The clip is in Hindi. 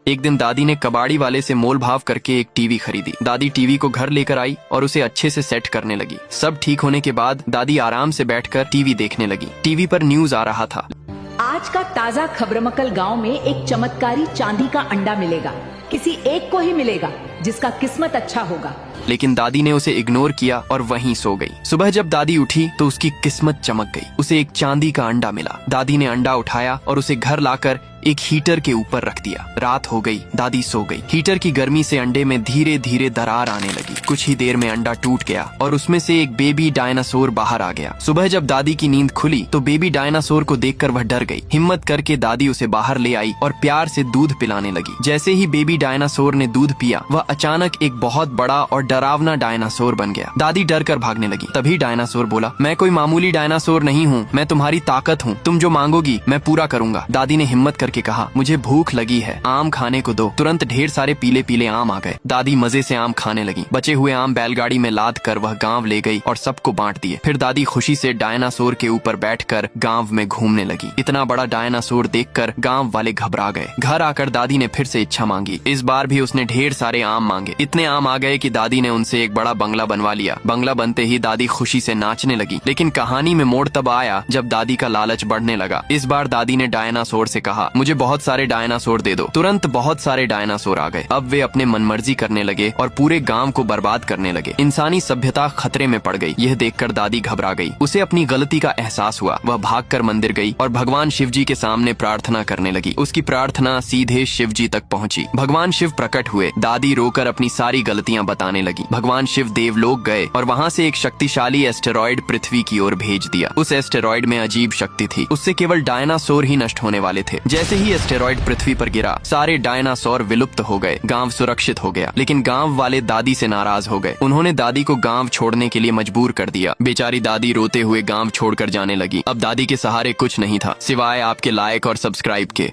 एक दिन दादी ने कबाड़ी वाले से मोल भाव करके एक टीवी खरीदी। दादी टीवी को घर लेकर आई और उसे अच्छे से सेट करने लगी। सब ठीक होने के बाद दादी आराम से बैठकर टीवी देखने लगी। टीवी पर न्यूज आ रहा था। आज का ताजा खबरमकल गांव में एक चमत्कारी चांदी का अंडा मिलेगा। किसी एक को ही मिलेगा जिसका किस्मत अच्छा होगा। लेकिन दादी ने उसे इग्नोर किया और वहीं सो गई। सुबह जब दादी उठी तो उसकी किस्मत चमक गई। उसे एक चांदी का अंडा मिला। दादी ने अंडा उठाया और उसे घर लाकर एक हीटर के ऊपर रख दिया। रात हो गई, दादी सो गई। हीटर की गर्मी से अंडे में धीरे धीरे दरार आने लगी। कुछ ही देर में अंडा टूट गया और उसमें से एक बेबी डायनासोर बाहर आ गया। सुबह जब दादी की नींद खुली तो बेबी डायनासोर को देखकर वह डर गई। हिम्मत करके दादी उसे बाहर ले आई और प्यार से दूध पिलाने लगी। जैसे ही बेबी डायनासोर ने दूध पिया, वह अचानक एक बहुत बड़ा और डरावना डायनासोर बन गया। दादी डर कर भागने लगी। तभी डायनासोर बोला, मैं कोई मामूली डायनासोर नहीं हूँ, मैं तुम्हारी ताकत हूँ। तुम जो मांगोगी मैं पूरा करूंगा। दादी ने हिम्मत करके कहा, मुझे भूख लगी है, आम खाने को दो। तुरंत ढेर सारे पीले पीले आम आ गए। दादी मजे से आम खाने लगी। बचे हुए आम बैलगाड़ी में लाद कर वह गांव ले गई और सबको बांट दिए। फिर दादी खुशी से डायनासोर के ऊपर बैठकर गांव में घूमने लगी। इतना बड़ा डायनासोर देखकर गांव वाले घबरा गए। घर आकर दादी ने फिर से इच्छा मांगी। इस बार भी उसने ढेर सारे आम मांगे। इतने आम आ गए कि दादी ने उनसे एक बड़ा बंगला बनवा लिया। बंगला बनते ही दादी खुशी से नाचने लगी। लेकिन कहानी में मोड़ तब आया जब दादी का लालच बढ़ने लगा। इस बार दादी ने डायनासोर से कहा, मुझे बहुत सारे डायनासोर दे दो। तुरंत बहुत सारे डायनासोर आ गए। अब वे अपने मनमर्जी करने लगे और पूरे गांव को बर्बाद करने लगे। इंसानी सभ्यता खतरे में पड़ गई। यह देखकर दादी घबरा गई। उसे अपनी गलती का एहसास हुआ। वह भागकर मंदिर गई और भगवान शिव जी के सामने प्रार्थना करने लगी। उसकी प्रार्थना सीधे शिव जी तक पहुंची। भगवान शिव प्रकट हुए। दादी रोकर अपनी सारी गलतियां बताने लगी। भगवान शिव देवलोक गए और वहां से एक शक्तिशाली एस्टेरॉइड पृथ्वी की ओर भेज दिया। उस एस्टेरॉइड में अजीब शक्ति थी। उससे केवल डायनासोर ही नष्ट होने वाले थे। जैसे ही एस्टेरॉइड पृथ्वी पर गिरा, सारे डायनासोर विलुप्त हो गए। गांव सुरक्षित हो गया। लेकिन गांव वाले दादी से नाराज हो गए। उन्होंने दादी को गांव छोड़ने के लिए मजबूर कर दिया। बेचारी दादी रोते हुए गांव छोड़कर जाने लगी। अब दादी के सहारे कुछ नहीं था सिवाय आपके लाइक और सब्सक्राइब के।